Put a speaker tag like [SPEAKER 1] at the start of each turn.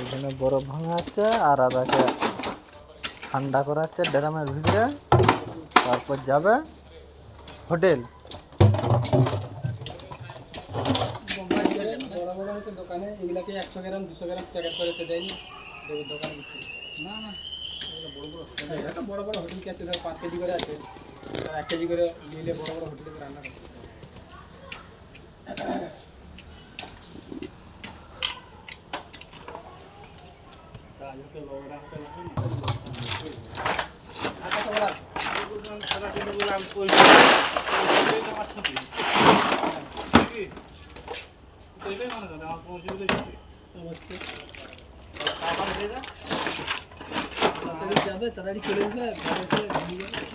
[SPEAKER 1] এখানে বরফ ভাঙা হচ্ছে আর আদাকে ঠান্ডা করা হচ্ছে ড্রামের ভিতরে, তারপর যাবে হোটেল।
[SPEAKER 2] বড় বড় হয়তো দোকানে এগুলাকে 100 গ্রাম 200 গ্রাম প্যাকেট করে দেয়নি দোকানে বিক্রি। না না এটা বড় বড় হোটেল আছে, ধর 5 কেজি করে আছে, আর 1 কেজি করে নিলে বড় বড় হোটেলে রান্না করতে পারে। যাবে তাড়াতাড়ি চলে যাবে, ঘরে এসে ঘুমিয়ে যাবে।